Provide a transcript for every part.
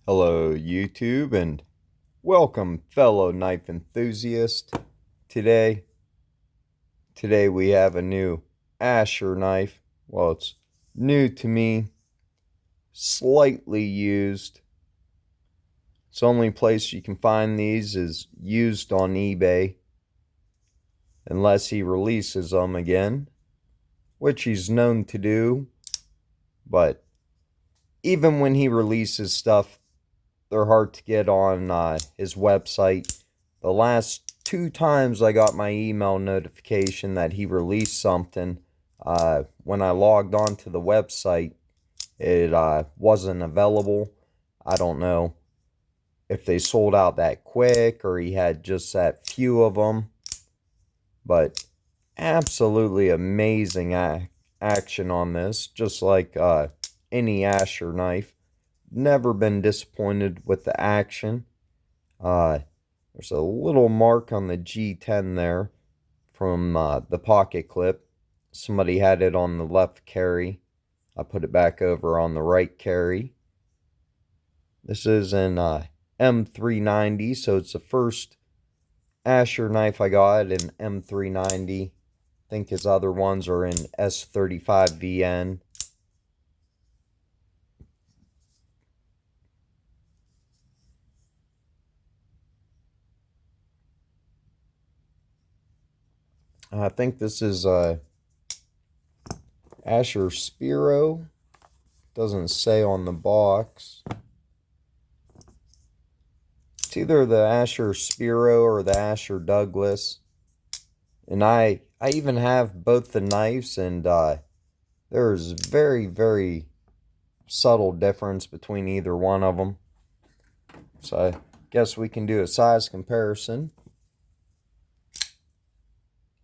Hello YouTube and welcome fellow knife enthusiast. Today we have a new Asher knife. Well, it's new to me, slightly used. It's the only place you can find these is used on eBay, unless he releases them again, which he's known to do. But even when he releases stuff, they're hard to get on his website. The last 2 times I got my email notification that he released something, when I logged on to the website, it wasn't available. I don't know if they sold out that quick or he had just that few of them. But absolutely amazing action on this, just like any Asher knife. Never been disappointed with the action. There's a little mark on the G10 there from the pocket clip. Somebody had it on the left carry. I put it back over on the right carry. This is an M390, so it's the first Asher knife I got in M390. I think his other ones are in S35VN. I think this is Asher Spiro. Doesn't say on the box. It's either the Asher Spiro or the Asher Douglas. And I even have both the knives, and there's very, very subtle difference between either one of them. So I guess we can do a size comparison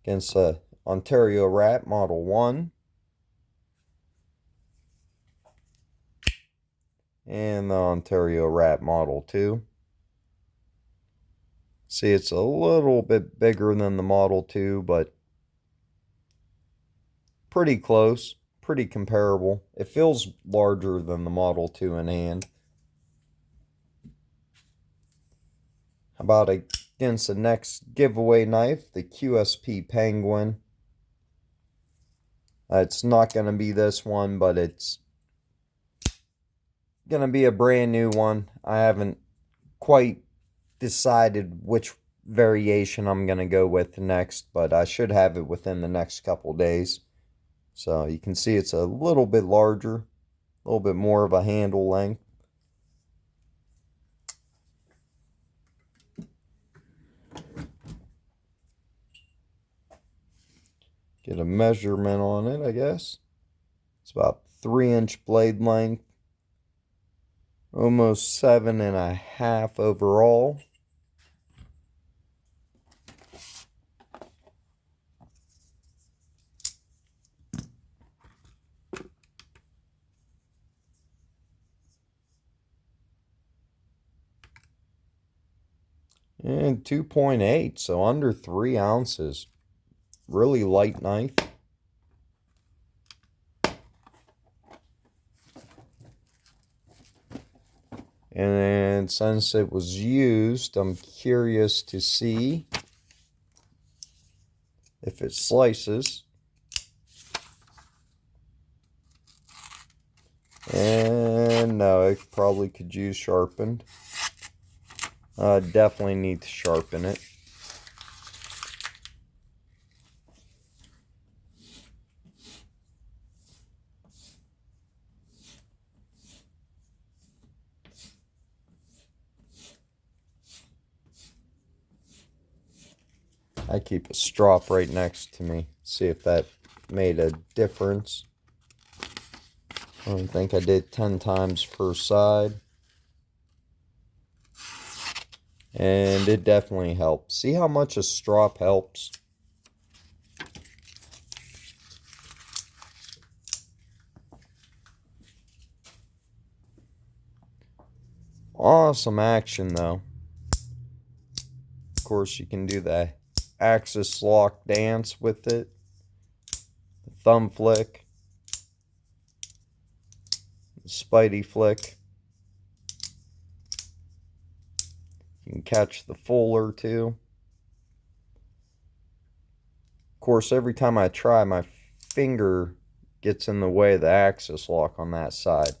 against the Ontario Rat Model 1 and the Ontario Rat Model 2. See, it's a little bit bigger than the Model 2, but pretty close, pretty comparable. It feels larger than the Model 2 in hand. How about against the next giveaway knife, the QSP Penguin? It's not going to be this one, but it's going to be a brand new one. I haven't quite decided which variation I'm going to go with next, but I should have it within the next couple days. So you can see it's a little bit larger, a little bit more of a handle length. Get a measurement on it, I guess. It's about 3-inch blade length, almost 7.5 overall. And 2.8, so under 3 ounces. Really light knife. And since it was used, I'm curious to see if it slices. And no, it probably could use sharpened. Definitely need to sharpen it. I keep a strop right next to me. See if that made a difference. I don't think I did 10 times per side. And it definitely helps. See how much a strop helps? Awesome action though. Of course you can do the axis lock dance with it. The thumb flick. The Spidey flick. can catch the fuller too. Of course, every time I try, my finger gets in the way of the axis lock on that side.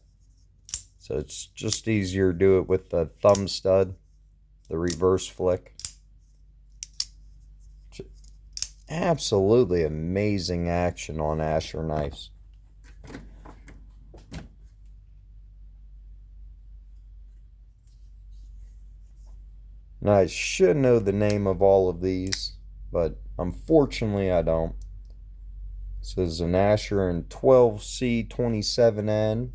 So it's just easier to do it with the thumb stud, the reverse flick. Absolutely amazing action on Asher knives. And I should know the name of all of these, but unfortunately I don't. This is an Asher in 12C27N.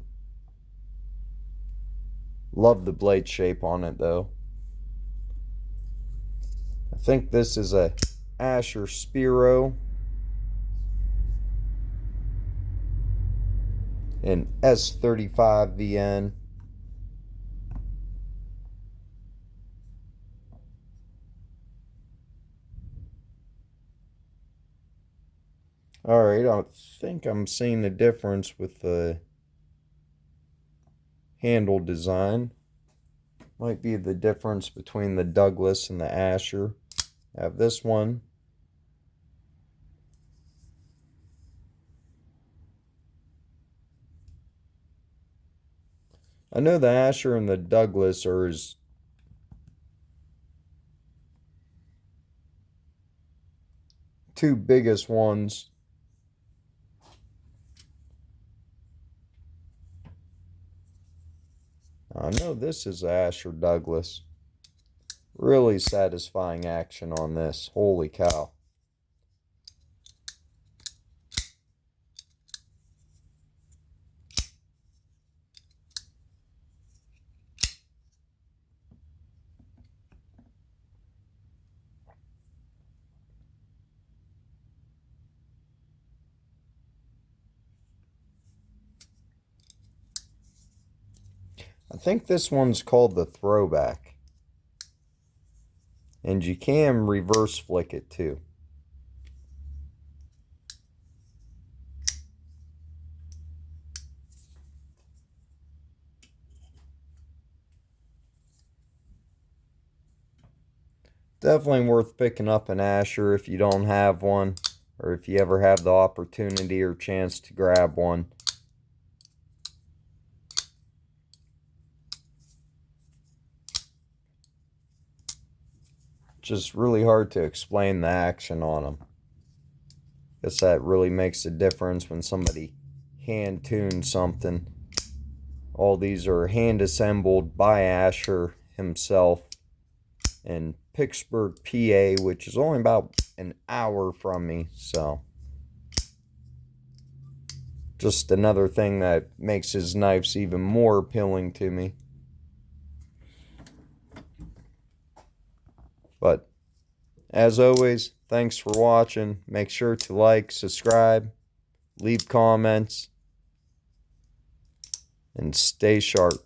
Love the blade shape on it though. I think this is a Asher Spiro in S35VN. Alright, I think I'm seeing the difference with the handle design. Might be the difference between the Douglas and the Asher. I have this one. I know the Asher and the Douglas are his two biggest ones. I know this is Asher Douglas. Really satisfying action on this. Holy cow. I think this one's called the Throwback. And you can reverse flick it too. Definitely worth picking up an Asher if you don't have one, or if you ever have the opportunity or chance to grab one. Just really hard to explain the action on them. Guess that really makes a difference when somebody hand tunes something. All these are hand assembled by Asher himself in Pittsburgh, PA, which is only about an hour from me. So just another thing that makes his knives even more appealing to me. But as always, thanks for watching. Make sure to like, subscribe, leave comments, and stay sharp.